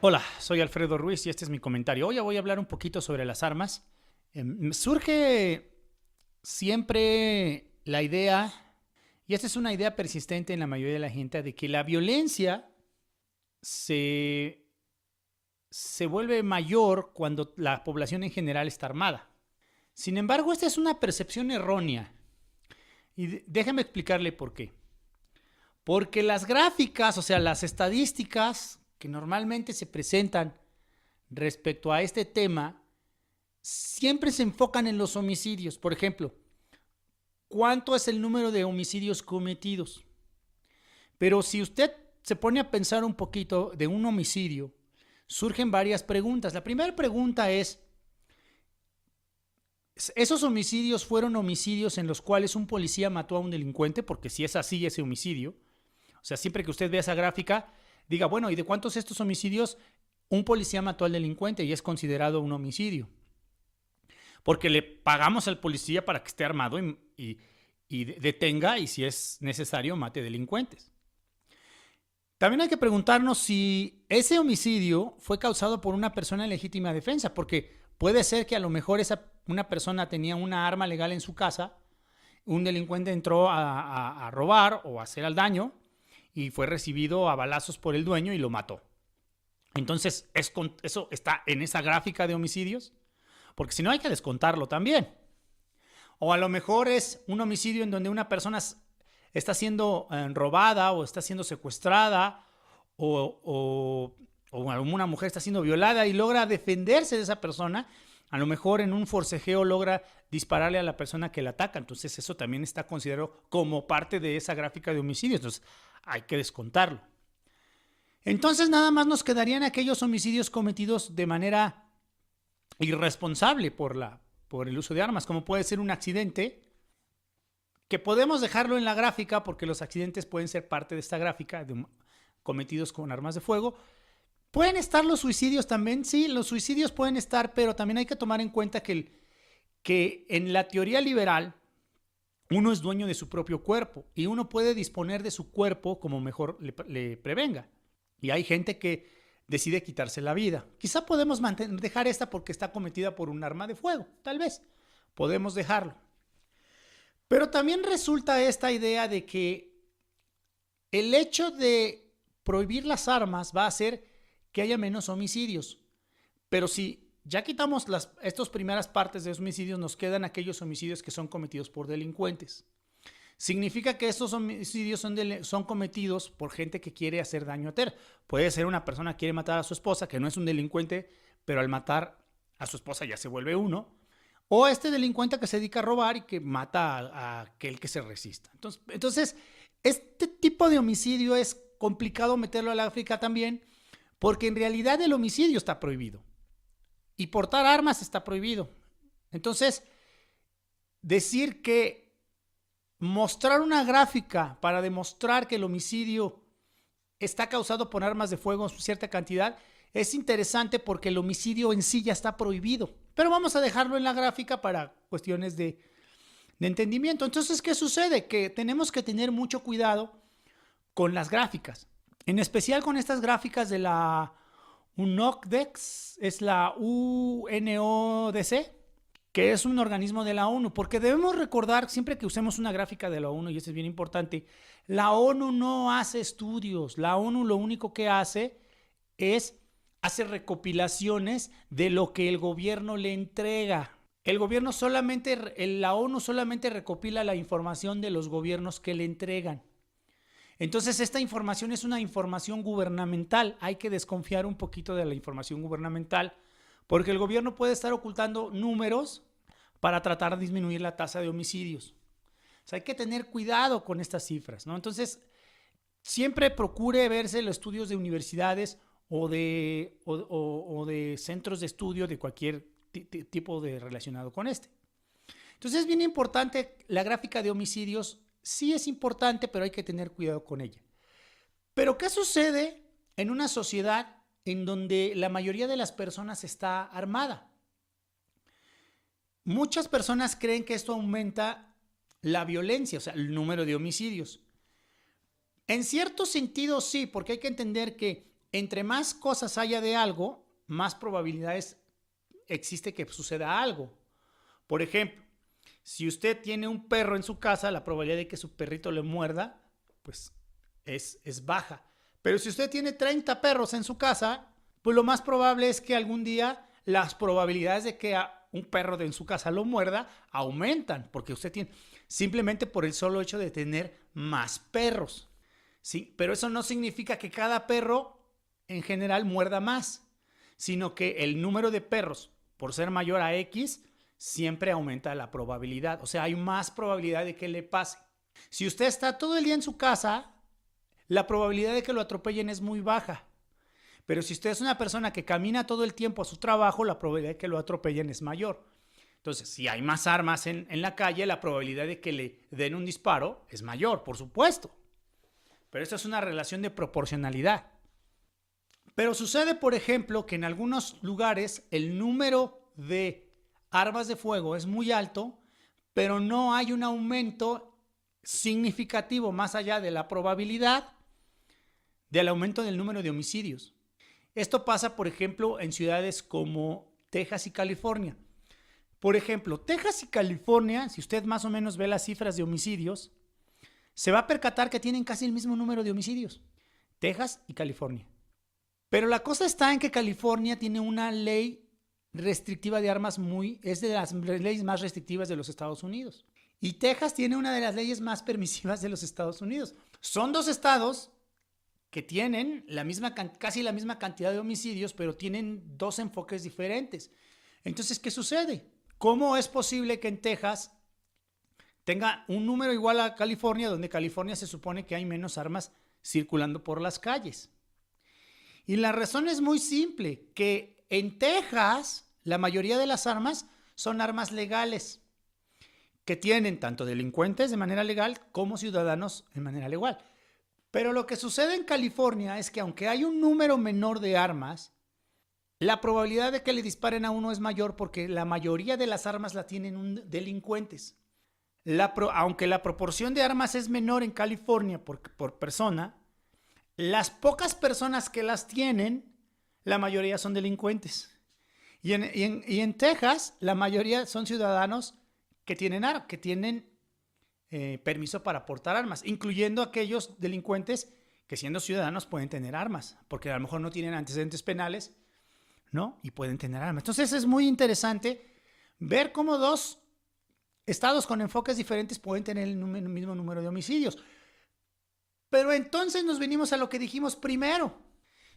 Hola, soy Alfredo Ruiz y este es mi comentario. Hoy voy a hablar un poquito sobre las armas. Surge siempre la idea, y esta es una idea persistente en la mayoría de la gente, de que la violencia se, se vuelve mayor cuando la población en general está armada. Sin embargo, esta es una percepción errónea. Y déjeme explicarle por qué. Porque las gráficas, o sea, las estadísticas que normalmente se presentan respecto a este tema, siempre se enfocan en los homicidios. Por ejemplo, ¿cuánto es el número de homicidios cometidos? Pero si usted se pone a pensar un poquito de un homicidio, surgen varias preguntas. La primera pregunta es, ¿esos homicidios fueron homicidios en los cuales un policía mató a un delincuente? Porque si es así, ese homicidio. O sea, siempre que usted vea esa gráfica, diga, bueno, ¿y de cuántos de estos homicidios un policía mató al delincuente y es considerado un homicidio? Porque le pagamos al policía para que esté armado y detenga y, si es necesario, mate delincuentes. También hay que preguntarnos si ese homicidio fue causado por una persona en legítima defensa, porque puede ser que a lo mejor una persona tenía una arma legal en su casa, un delincuente entró a robar o a hacer el daño y fue recibido a balazos por el dueño y lo mató. Entonces, eso está en esa gráfica de homicidios, porque si no hay que descontarlo también. O a lo mejor es un homicidio en donde una persona está siendo robada o está siendo secuestrada o una mujer está siendo violada y logra defenderse de esa persona. A lo mejor en un forcejeo logra dispararle a la persona que la ataca. Entonces eso también está considerado como parte de esa gráfica de homicidios. Entonces hay que descontarlo. Entonces nada más nos quedarían aquellos homicidios cometidos de manera irresponsable por el uso de armas, como puede ser un accidente, que podemos dejarlo en la gráfica porque los accidentes pueden ser parte de esta gráfica cometidos con armas de fuego. Pueden estar los suicidios también, sí, los suicidios pueden estar, pero también hay que tomar en cuenta que en la teoría liberal uno es dueño de su propio cuerpo y uno puede disponer de su cuerpo como mejor le prevenga. Y hay gente que decide quitarse la vida. Quizá podemos dejar esta porque está cometida por un arma de fuego, tal vez. Podemos dejarlo. Pero también resulta esta idea de que el hecho de prohibir las armas va a hacer que haya menos homicidios. Pero si ya quitamos estas primeras partes de homicidios, nos quedan aquellos homicidios que son cometidos por delincuentes. Significa que estos homicidios son cometidos por gente que quiere hacer daño a terceros. Puede ser una persona que quiere matar a su esposa, que no es un delincuente, pero al matar a su esposa ya se vuelve uno. O este delincuente que se dedica a robar y que mata a aquel que se resista. Entonces, este tipo de homicidio es complicado meterlo a la África también, porque en realidad el homicidio está prohibido. Y portar armas está prohibido. Entonces, decir que mostrar una gráfica para demostrar que el homicidio está causado por armas de fuego en cierta cantidad es interesante porque el homicidio en sí ya está prohibido. Pero vamos a dejarlo en la gráfica para cuestiones de entendimiento. Entonces, ¿qué sucede? Que tenemos que tener mucho cuidado con las gráficas. En especial con estas gráficas de la UNODC, es la UNODC, que es un organismo de la ONU, porque debemos recordar siempre que usemos una gráfica de la ONU, y esto es bien importante, la ONU no hace estudios, la ONU lo único que hace recopilaciones de lo que el gobierno le entrega. La ONU solamente recopila la información de los gobiernos que le entregan. Entonces esta información es una información gubernamental. Hay que desconfiar un poquito de la información gubernamental porque el gobierno puede estar ocultando números para tratar de disminuir la tasa de homicidios. O sea, hay que tener cuidado con estas cifras, ¿no? Entonces, siempre procure verse los estudios de universidades o de centros de estudio de cualquier tipo de relacionado con este. Entonces es bien importante la gráfica de homicidios. Sí es importante, pero hay que tener cuidado con ella. Pero ¿qué sucede en una sociedad en donde la mayoría de las personas está armada? Muchas personas creen que esto aumenta la violencia, o sea, el número de homicidios. En cierto sentido sí, porque hay que entender que entre más cosas haya de algo, más probabilidades existe que suceda algo. Por ejemplo, si usted tiene un perro en su casa, la probabilidad de que su perrito le muerda, pues es baja. Pero si usted tiene 30 perros en su casa, pues lo más probable es que algún día las probabilidades de que un perro en su casa lo muerda aumentan, porque usted tiene, simplemente por el solo hecho de tener más perros. ¿Sí? Pero eso no significa que cada perro en general muerda más, sino que el número de perros, por ser mayor a X, siempre aumenta la probabilidad. O sea, hay más probabilidad de que le pase. Si usted está todo el día en su casa, la probabilidad de que lo atropellen es muy baja. Pero si usted es una persona que camina todo el tiempo a su trabajo, la probabilidad de que lo atropellen es mayor. Entonces, si hay más armas en la calle, la probabilidad de que le den un disparo es mayor, por supuesto. Pero esto es una relación de proporcionalidad. Pero sucede, por ejemplo, que en algunos lugares el número de armas de fuego es muy alto, pero no hay un aumento significativo más allá de la probabilidad del aumento del número de homicidios. Esto pasa, por ejemplo, en ciudades como Texas y California. Por ejemplo, Texas y California, si usted más o menos ve las cifras de homicidios, se va a percatar que tienen casi el mismo número de homicidios. Texas y California. Pero la cosa está en que California tiene una ley restrictiva de armas es de las leyes más restrictivas de los Estados Unidos. Y Texas tiene una de las leyes más permisivas de los Estados Unidos. Son dos estados que tienen casi la misma cantidad de homicidios, pero tienen dos enfoques diferentes. Entonces, ¿qué sucede? ¿Cómo es posible que en Texas tenga un número igual a California, donde California se supone que hay menos armas circulando por las calles? Y la razón es muy simple, que en Texas la mayoría de las armas son armas legales, que tienen tanto delincuentes de manera legal como ciudadanos de manera legal. Pero lo que sucede en California es que aunque hay un número menor de armas, la probabilidad de que le disparen a uno es mayor porque la mayoría de las armas la tienen delincuentes. Aunque la proporción de armas es menor en California por persona, las pocas personas que las tienen, la mayoría son delincuentes. Y en Texas, la mayoría son ciudadanos que tienen permiso para portar armas, incluyendo aquellos delincuentes que siendo ciudadanos pueden tener armas, porque a lo mejor no tienen antecedentes penales, ¿no? Y pueden tener armas. Entonces es muy interesante ver cómo dos estados con enfoques diferentes pueden tener el mismo número de homicidios. Pero entonces nos venimos a lo que dijimos primero.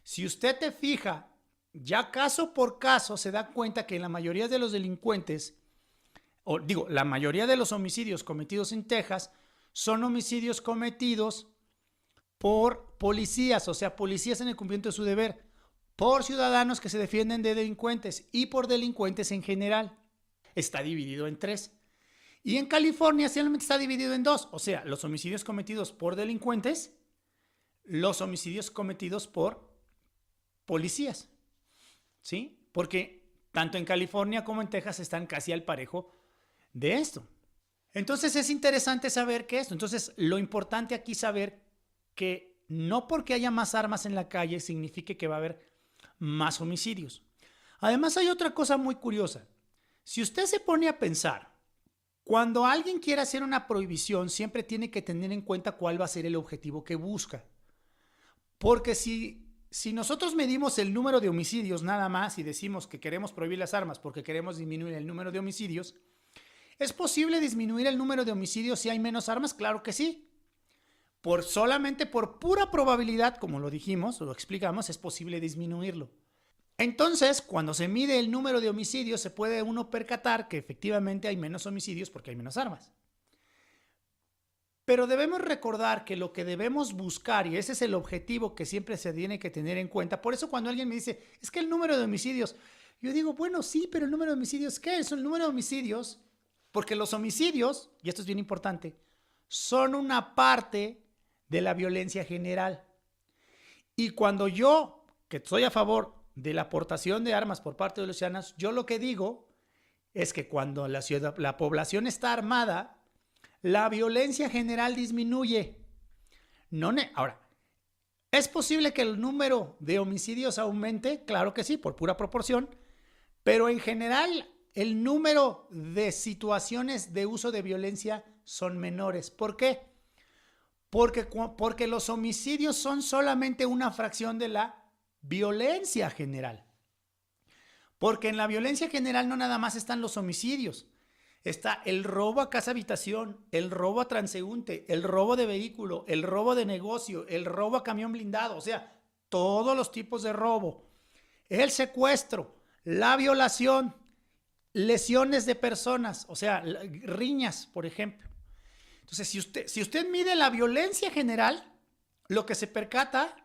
Si usted te fija, ya caso por caso se da cuenta que la mayoría de los delincuentes, la mayoría de los homicidios cometidos en Texas son homicidios cometidos por policías, o sea, policías en el cumplimiento de su deber, por ciudadanos que se defienden de delincuentes y por delincuentes en general. Está dividido en 3. Y en California solamente está dividido en 2, o sea, los homicidios cometidos por delincuentes, los homicidios cometidos por policías, ¿sí? Porque tanto en California como en Texas están casi al parejo de esto. Entonces es interesante saber que esto. Entonces lo importante aquí es saber que no porque haya más armas en la calle significa que va a haber más homicidios. Además hay otra cosa muy curiosa. Si usted se pone a pensar, cuando alguien quiere hacer una prohibición, siempre tiene que tener en cuenta cuál va a ser el objetivo que busca. Porque si nosotros medimos el número de homicidios nada más y decimos que queremos prohibir las armas porque queremos disminuir el número de homicidios, ¿es posible disminuir el número de homicidios si hay menos armas? Claro que sí. Solamente por pura probabilidad, como lo dijimos o lo explicamos, es posible disminuirlo. Entonces, cuando se mide el número de homicidios, se puede uno percatar que efectivamente hay menos homicidios porque hay menos armas. Pero debemos recordar que lo que debemos buscar, y ese es el objetivo que siempre se tiene que tener en cuenta, por eso cuando alguien me dice, es que el número de homicidios, yo digo, bueno, sí, pero el número de homicidios, ¿qué es el número de homicidios? Porque los homicidios, y esto es bien importante, son una parte de la violencia general. Y cuando yo, que estoy a favor de la aportación de armas por parte de los ciudadanos, yo lo que digo es que cuando la población está armada, la violencia general disminuye. Ahora, ¿Es posible que el número de homicidios aumente? Claro que sí, por pura proporción, pero en general el número de situaciones de uso de violencia son menores. ¿Por qué? Porque los homicidios son solamente una fracción de la violencia general. Porque en la violencia general no nada más están los homicidios. Está el robo a casa habitación, el robo a transeúnte, el robo de vehículo, el robo de negocio, el robo a camión blindado, o sea, todos los tipos de robo. El secuestro, la violación, lesiones de personas, o sea, riñas, por ejemplo. Entonces, si usted mide la violencia general, lo que se percata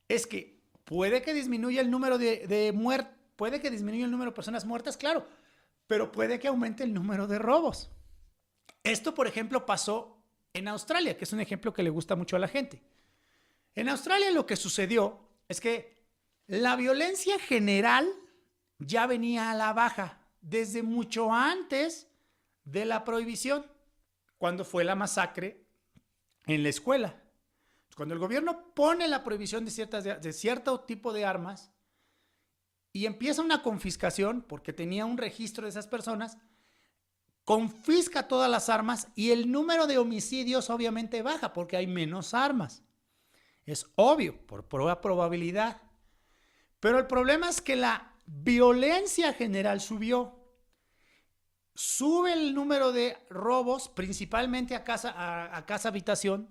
es que puede que disminuya el número de muertos, puede que disminuya el número de personas muertas, claro, pero puede que aumente el número de robos. Esto, por ejemplo, pasó en Australia, que es un ejemplo que le gusta mucho a la gente. En Australia lo que sucedió es que la violencia general ya venía a la baja desde mucho antes de la prohibición, cuando fue la masacre en la escuela. Cuando el gobierno pone la prohibición de cierto tipo de armas y empieza una confiscación, porque tenía un registro de esas personas, confisca todas las armas y el número de homicidios obviamente baja porque hay menos armas. Es obvio, por pura probabilidad. Pero el problema es que la violencia general subió. Sube el número de robos, principalmente a casa habitación,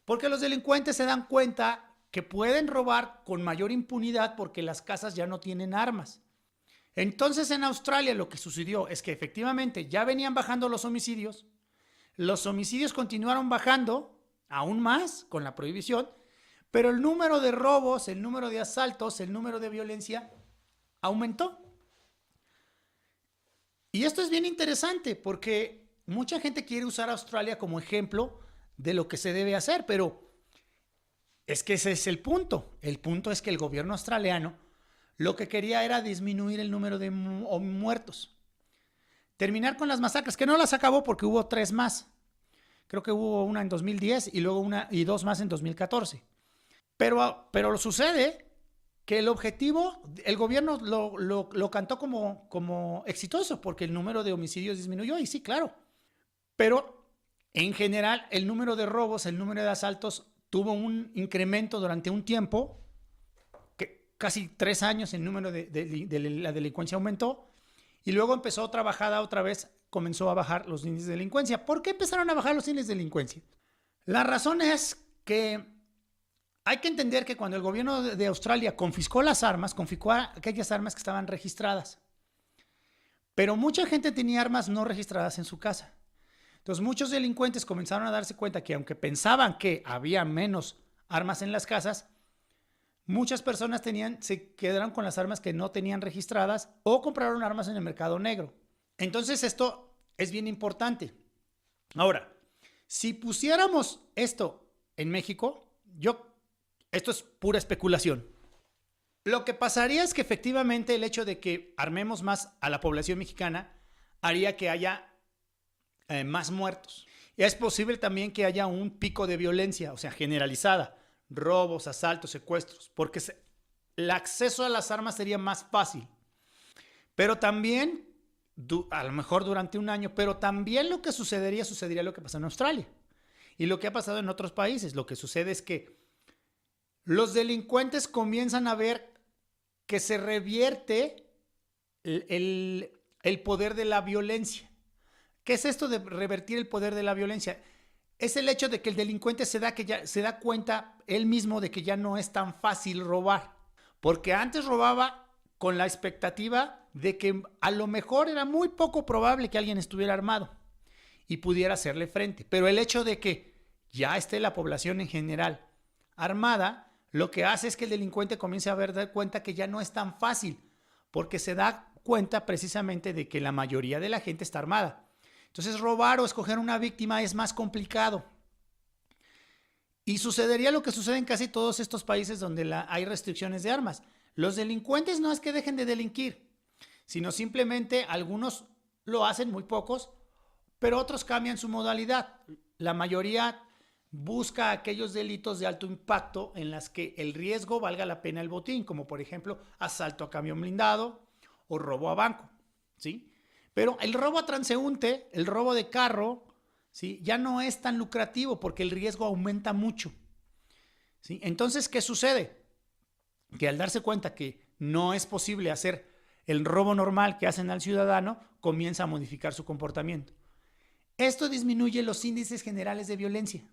porque los delincuentes se dan cuenta que pueden robar con mayor impunidad porque las casas ya no tienen armas. Entonces en Australia lo que sucedió es que efectivamente ya venían bajando los homicidios continuaron bajando aún más con la prohibición, pero el número de robos, el número de asaltos, el número de violencia aumentó. Y esto es bien interesante porque mucha gente quiere usar a Australia como ejemplo de lo que se debe hacer, pero es que ese es el punto. El punto es que el gobierno australiano lo que quería era disminuir el número de muertos. Terminar con las masacres, que no las acabó porque hubo 3 más. Creo que hubo una en 2010 y luego 2 más en 2014. Pero sucede que el objetivo, el gobierno lo cantó como exitoso porque el número de homicidios disminuyó, y sí, claro. Pero en general el número de robos, el número de asaltos tuvo un incremento durante un tiempo, que casi 3 años el número de la delincuencia aumentó, y luego empezó otra bajada, otra vez comenzó a bajar los índices de delincuencia. ¿Por qué empezaron a bajar los índices de delincuencia? La razón es que hay que entender que cuando el gobierno de Australia confiscó las armas, confiscó aquellas armas que estaban registradas, pero mucha gente tenía armas no registradas en su casa. Entonces muchos delincuentes comenzaron a darse cuenta que aunque pensaban que había menos armas en las casas, muchas personas se quedaron con las armas que no tenían registradas o compraron armas en el mercado negro. Entonces esto es bien importante. Ahora, si pusiéramos esto en México, esto es pura especulación. Lo que pasaría es que efectivamente el hecho de que armemos más a la población mexicana haría que haya más muertos. Y es posible también que haya un pico de violencia, o sea, generalizada, robos, asaltos, secuestros, porque el acceso a las armas sería más fácil. Pero también, a lo mejor durante un año, pero también lo que sucedería lo que pasó en Australia y lo que ha pasado en otros países. Lo que sucede es que los delincuentes comienzan a ver que se revierte el poder de la violencia. ¿Qué es esto de revertir el poder de la violencia? Es el hecho de que el delincuente se da cuenta él mismo de que ya no es tan fácil robar. Porque antes robaba con la expectativa de que a lo mejor era muy poco probable que alguien estuviera armado y pudiera hacerle frente. Pero el hecho de que ya esté la población en general armada, lo que hace es que el delincuente comience a dar cuenta que ya no es tan fácil, porque se da cuenta precisamente de que la mayoría de la gente está armada. Entonces robar o escoger una víctima es más complicado. Y sucedería lo que sucede en casi todos estos países donde hay restricciones de armas. Los delincuentes no es que dejen de delinquir, sino simplemente algunos lo hacen, muy pocos, pero otros cambian su modalidad. La mayoría busca aquellos delitos de alto impacto en las que el riesgo valga la pena el botín, como por ejemplo asalto a camión blindado o robo a banco, ¿sí? Pero el robo a transeúnte, el robo de carro, ¿sí? Ya no es tan lucrativo porque el riesgo aumenta mucho, ¿sí? Entonces, ¿qué sucede? Que al darse cuenta que no es posible hacer el robo normal que hacen al ciudadano, comienza a modificar su comportamiento. Esto disminuye los índices generales de violencia.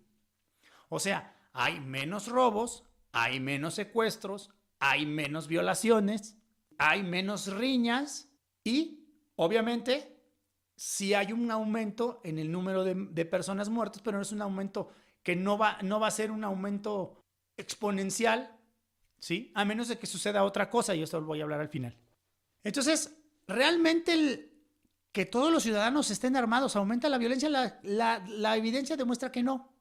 O sea, hay menos robos, hay menos secuestros, hay menos violaciones, hay menos riñas y, obviamente, sí hay un aumento en el número de personas muertas, pero no es un aumento que no va a ser un aumento exponencial, ¿sí? A menos de que suceda otra cosa, y esto lo voy a hablar al final. Entonces, realmente que todos los ciudadanos estén armados aumenta la violencia. La evidencia demuestra que no.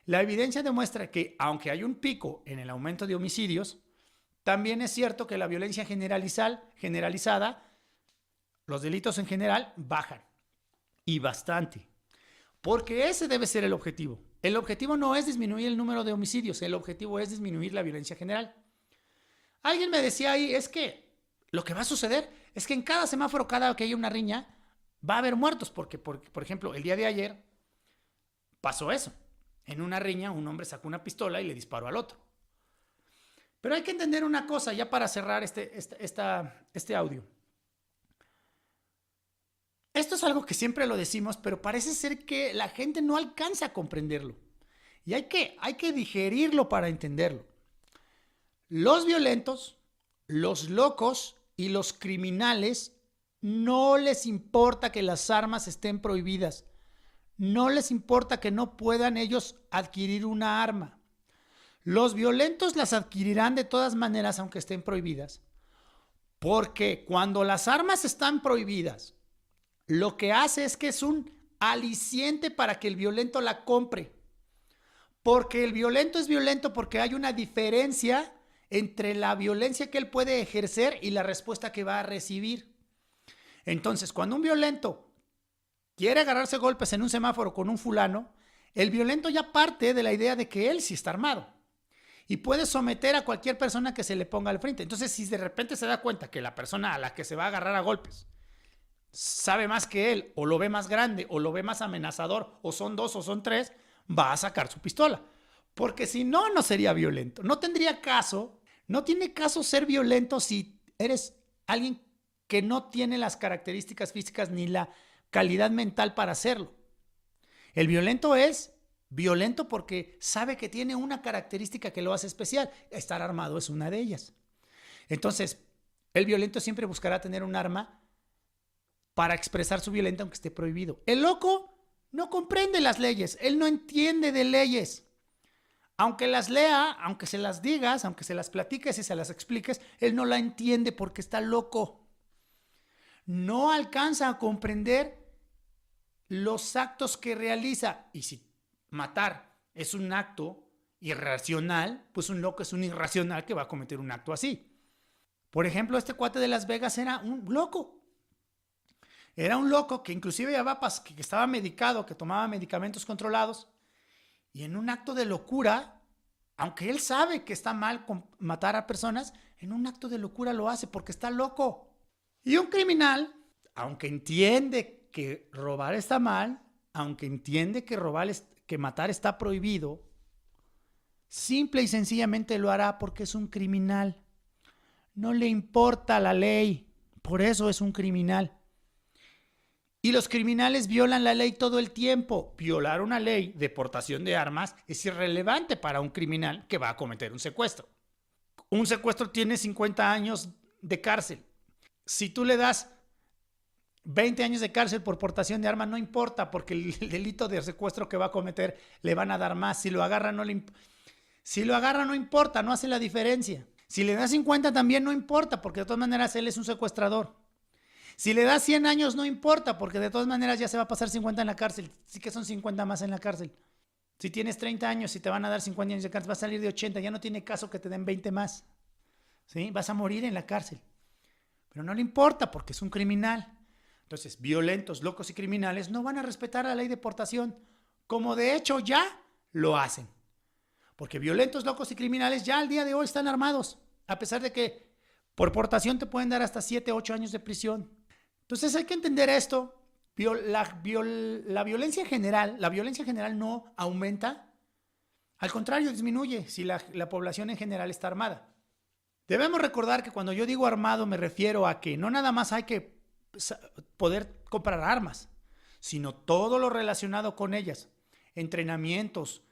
La evidencia demuestra que, aunque hay un pico en el aumento de homicidios, también es cierto que la violencia generalizada, los delitos en general, bajan. Y bastante. Porque ese debe ser el objetivo. El objetivo no es disminuir el número de homicidios, el objetivo es disminuir la violencia general. Alguien me decía ahí, es que lo que va a suceder es que en cada semáforo, cada que haya una riña, va a haber muertos. Porque, por ejemplo, el día de ayer pasó eso. En una riña, un hombre sacó una pistola y le disparó al otro. Pero hay que entender una cosa, ya para cerrar este audio. Esto es algo que siempre lo decimos, pero parece ser que la gente no alcanza a comprenderlo. Y hay que digerirlo para entenderlo. Los violentos, los locos y los criminales no les importa que las armas estén prohibidas. No les importa que no puedan ellos adquirir una arma. Los violentos las adquirirán de todas maneras aunque estén prohibidas. Porque cuando las armas están prohibidas, lo que hace es que es un aliciente para que el violento la compre. Porque el violento es violento porque hay una diferencia entre la violencia que él puede ejercer y la respuesta que va a recibir. Entonces, cuando un violento quiere agarrarse golpes en un semáforo con un fulano, el violento ya parte de la idea de que él sí está armado y puede someter a cualquier persona que se le ponga al frente. Entonces, si de repente se da cuenta que la persona a la que se va a agarrar a golpes sabe más que él, o lo ve más grande, o lo ve más amenazador, o son dos o son tres, va a sacar su pistola. Porque si no, no sería violento. No tendría caso, no tiene caso ser violento si eres alguien que no tiene las características físicas ni la calidad mental para hacerlo. El violento es violento porque sabe que tiene una característica que lo hace especial. Estar armado es una de ellas. Entonces, el violento siempre buscará tener un arma para expresar su violencia aunque esté prohibido. El loco no comprende las leyes, él no entiende de leyes. Aunque las lea, aunque se las digas, aunque se las platiques y se las expliques, él no la entiende porque está loco. No alcanza a comprender los actos que realiza. Y si matar es un acto irracional, pues un loco es un irracional que va a cometer un acto así. Por ejemplo, este cuate de Las Vegas era un loco. Era un loco que inclusive que estaba medicado, que tomaba medicamentos controlados. Y en un acto de locura, aunque él sabe que está mal matar a personas, en un acto de locura lo hace porque está loco. Y un criminal, aunque entiende que robar está mal, aunque entiende que matar está prohibido, simple y sencillamente lo hará porque es un criminal. No le importa la ley, por eso es un criminal. Y los criminales violan la ley todo el tiempo. Violar una ley de portación de armas es irrelevante para un criminal que va a cometer un secuestro. Un secuestro tiene 50 años de cárcel. Si tú le das 20 años de cárcel por portación de armas, no importa, porque el delito de secuestro que va a cometer le van a dar más. Si lo agarra, no importa, no hace la diferencia. Si le da 50 también no importa, porque de todas maneras él es un secuestrador. Si le das 100 años no importa, porque de todas maneras ya se va a pasar 50 en la cárcel. Sí que son 50 más en la cárcel. Si tienes 30 años y te van a dar 50 años de cárcel, vas a salir de 80. Ya no tiene caso que te den 20 más. ¿Sí? Vas a morir en la cárcel. Pero no le importa porque es un criminal. Entonces, violentos, locos y criminales no van a respetar la ley de portación. Como de hecho ya lo hacen. Porque violentos, locos y criminales ya al día de hoy están armados, a pesar de que por portación te pueden dar hasta 7, 8 años de prisión. Entonces hay que entender esto. La violencia en general no aumenta, al contrario, disminuye si la población en general está armada. Debemos recordar que cuando yo digo armado me refiero a que no nada más hay que poder comprar armas, sino todo lo relacionado con ellas, entrenamientos,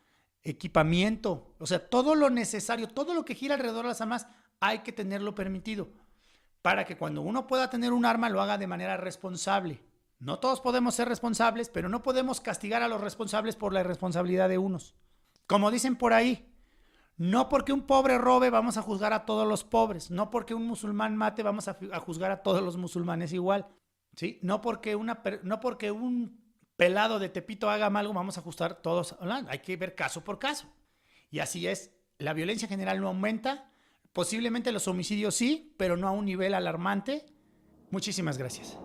equipamiento, o sea, todo lo necesario, todo lo que gira alrededor de las armas hay que tenerlo permitido para que cuando uno pueda tener un arma lo haga de manera responsable. No todos podemos ser responsables, pero no podemos castigar a los responsables por la irresponsabilidad de unos. Como dicen por ahí, no porque un pobre robe vamos a juzgar a todos los pobres, no porque un musulmán mate vamos a juzgar a todos los musulmanes igual, ¿sí? No porque un pelado de Tepito haga mal vamos a juzgar todos, hay que ver caso por caso. Y así es, la violencia general no aumenta, posiblemente los homicidios sí, pero no a un nivel alarmante. Muchísimas gracias.